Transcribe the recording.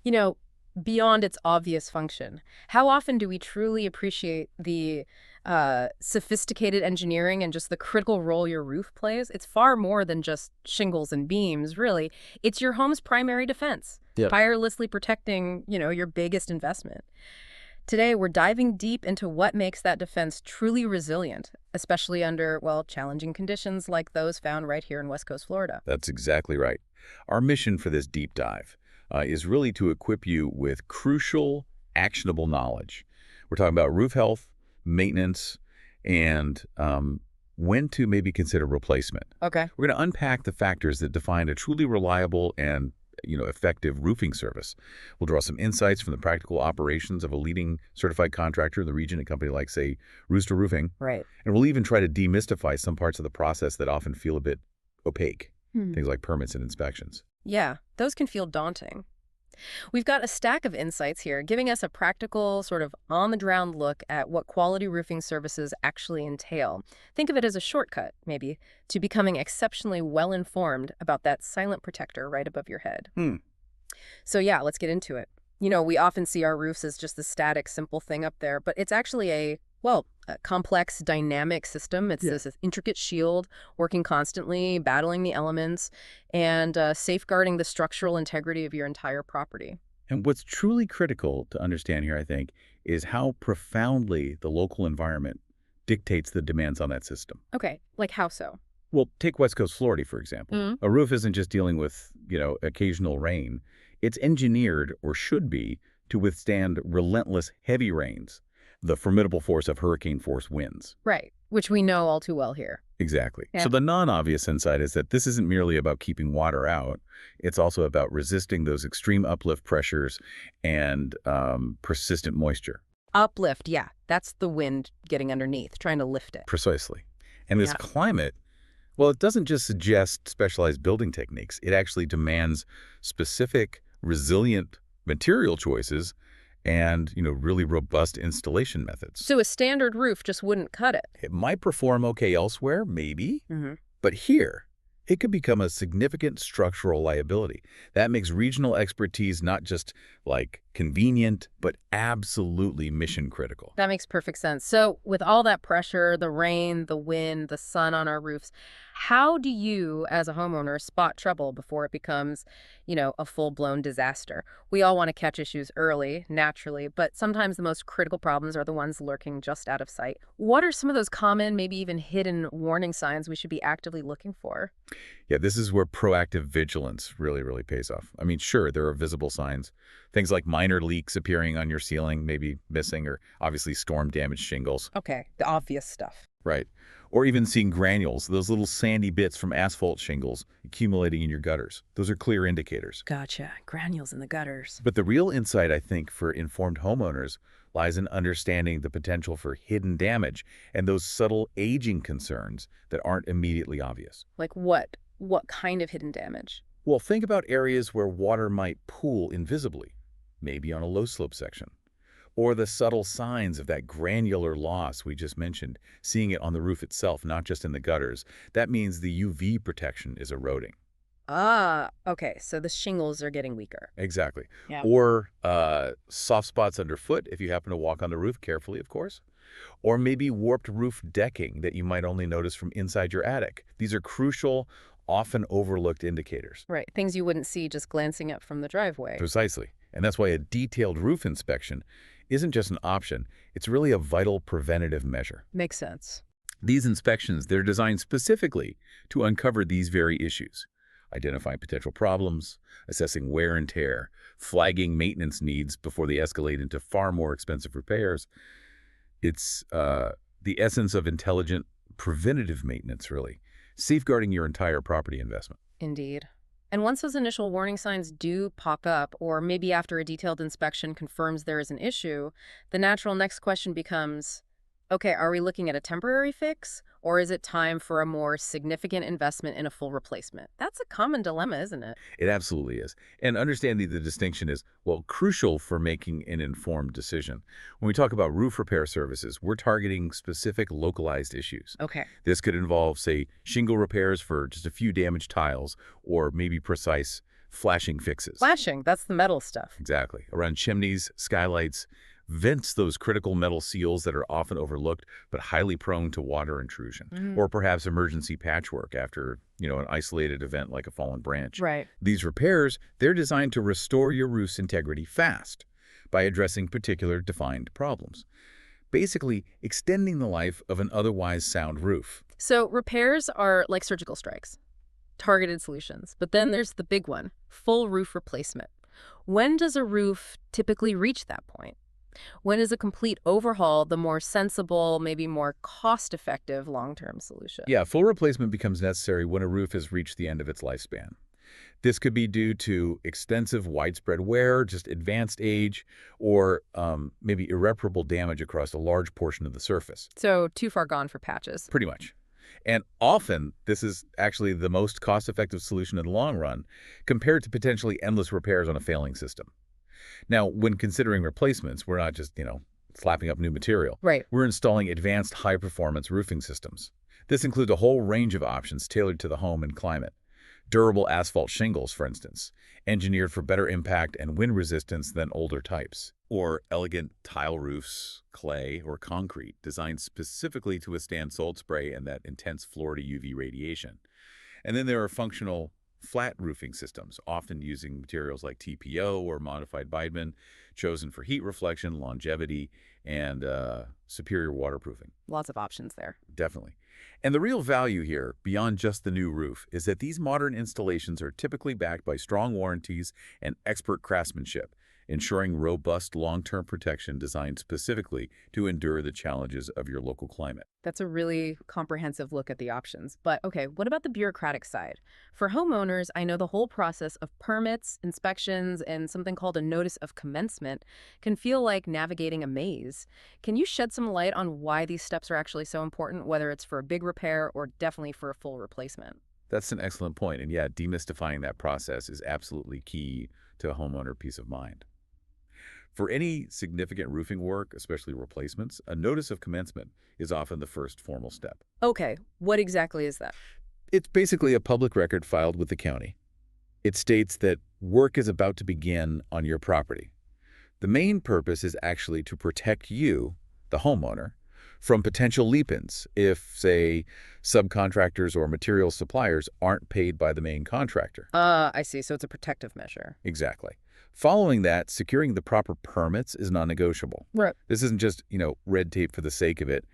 You know, beyond its obvious function, how often do we truly appreciate the sophisticated engineering and just the critical role your roof plays? It's far more than just shingles and beams, really. It's your home's primary defense, Yep. tirelessly protecting, your biggest investment. Today, we're diving deep into what makes that defense truly resilient, especially under, well, challenging conditions like those found right here in West Coast Florida. That's exactly right. Our mission for this deep dive is really to equip you with crucial, actionable knowledge. We're talking about roof health, maintenance, and when to maybe consider replacement. Okay. We're going to unpack the factors that define a truly reliable and effective roofing service. We'll draw some insights from the practical operations of a leading certified contractor in the region, a company like, say, Rooster Roofing. Right. And we'll even try to demystify some parts of the process that often feel a bit opaque, things like permits and inspections. Yeah, those can feel daunting. We've got a stack of insights here, giving us a practical, sort of on-the-ground look at what quality roofing services actually entail. Think of it as a shortcut, maybe, to becoming exceptionally well-informed about that silent protector right above your head. Hmm. So yeah, let's get into it. We often see our roofs as just the static, simple thing up there, but it's actually a complex, dynamic system. It's this intricate shield working constantly, battling the elements, and safeguarding the structural integrity of your entire property. And what's truly critical to understand here, I think, is how profoundly the local environment dictates the demands on that system. Okay, like how so? Well, take West Coast Florida, for example. Mm. A roof isn't just dealing with, occasional rain. It's engineered, or should be, to withstand relentless heavy rains, the formidable force of hurricane-force winds. Right, which we know all too well here. Exactly. Yeah. So the non-obvious insight is that this isn't merely about keeping water out. It's also about resisting those extreme uplift pressures and persistent moisture. Uplift, yeah, that's the wind getting underneath, trying to lift it. Precisely. And this Yeah. climate, well, it doesn't just suggest specialized building techniques. It actually demands specific, resilient material choices and, really robust installation methods. So a standard roof just wouldn't cut it. It might perform okay elsewhere, maybe, Mm-hmm. but here, it could become a significant structural liability. That makes regional expertise not just, convenient, but absolutely mission critical. That makes perfect sense. So with all that pressure, the rain, the wind, the sun on our roofs, how do you, as a homeowner, spot trouble before it becomes, a full-blown disaster? We all want to catch issues early, naturally, but sometimes the most critical problems are the ones lurking just out of sight. What are some of those common, maybe even hidden warning signs we should be actively looking for? Yeah, this is where proactive vigilance really, really pays off. I mean, sure, there are visible signs. Things like minor leaks appearing on your ceiling, maybe missing, or obviously storm-damaged shingles. Okay, the obvious stuff. Right. Or even seeing granules, those little sandy bits from asphalt shingles accumulating in your gutters. Those are clear indicators. Gotcha. Granules in the gutters. But the real insight, I think, for informed homeowners lies in understanding the potential for hidden damage and those subtle aging concerns that aren't immediately obvious. Like what? What kind of hidden damage? Well, think about areas where water might pool invisibly, maybe on a low-slope section. Or the subtle signs of that granular loss we just mentioned, seeing it on the roof itself, not just in the gutters. That means the UV protection is eroding. Ah, okay. So the shingles are getting weaker. Exactly. Yeah. Or soft spots underfoot, if you happen to walk on the roof carefully, of course. Or maybe warped roof decking that you might only notice from inside your attic. These are crucial, often overlooked indicators. Right. Things you wouldn't see just glancing up from the driveway. Precisely. And that's why a detailed roof inspection isn't just an option. It's really a vital preventative measure. Makes sense. These inspections, they're designed specifically to uncover these very issues. Identifying potential problems, assessing wear and tear, flagging maintenance needs before they escalate into far more expensive repairs. It's the essence of intelligent preventative maintenance, really, safeguarding your entire property investment. Indeed. And once those initial warning signs do pop up, or maybe after a detailed inspection confirms there is an issue, the natural next question becomes, okay, are we looking at a temporary fix, or is it time for a more significant investment in a full replacement? That's a common dilemma, isn't it? It absolutely is. And understanding the distinction is, well, crucial for making an informed decision. When we talk about roof repair services, we're targeting specific localized issues. Okay. This could involve, say, shingle repairs for just a few damaged tiles, or maybe precise flashing fixes. Flashing, that's the metal stuff. Exactly. Around chimneys, skylights, vents those critical metal seals that are often overlooked but highly prone to water intrusion. Mhm. Or perhaps emergency patchwork after, an isolated event like a fallen branch. Right. These repairs, they're designed to restore your roof's integrity fast by addressing particular defined problems. Basically, extending the life of an otherwise sound roof. So repairs are like surgical strikes, targeted solutions. But then there's the big one, full roof replacement. When does a roof typically reach that point? When is a complete overhaul the more sensible, maybe more cost-effective long-term solution? Yeah, full replacement becomes necessary when a roof has reached the end of its lifespan. This could be due to extensive widespread wear, just advanced age, or maybe irreparable damage across a large portion of the surface. So too far gone for patches. Pretty much. And often, this is actually the most cost-effective solution in the long run, compared to potentially endless repairs on a failing system. Now, when considering replacements, we're not just, slapping up new material. Right. We're installing advanced high-performance roofing systems. This includes a whole range of options tailored to the home and climate. Durable asphalt shingles, for instance, engineered for better impact and wind resistance than older types. Or elegant tile roofs, clay, or concrete, designed specifically to withstand salt spray and that intense Florida UV radiation. And then there are functional flat roofing systems, often using materials like TPO or modified bitumen, chosen for heat reflection, longevity, and superior waterproofing. Lots of options there. Definitely. And the real value here, beyond just the new roof, is that these modern installations are typically backed by strong warranties and expert craftsmanship, ensuring robust long-term protection designed specifically to endure the challenges of your local climate. That's a really comprehensive look at the options. But okay, what about the bureaucratic side? For homeowners, I know the whole process of permits, inspections, and something called a notice of commencement can feel like navigating a maze. Can you shed some light on why these steps are actually so important, whether it's for a big repair or definitely for a full replacement? That's an excellent point. And yeah, demystifying that process is absolutely key to a homeowner peace of mind. For any significant roofing work, especially replacements, a notice of commencement is often the first formal step. Okay, what exactly is that? It's basically a public record filed with the county. It states that work is about to begin on your property. The main purpose is actually to protect you, the homeowner, from potential leap-ins if, say, subcontractors or material suppliers aren't paid by the main contractor. I see. So it's a protective measure. Exactly. Following that, securing the proper permits is non-negotiable. Right. This isn't just, red tape for the sake of it.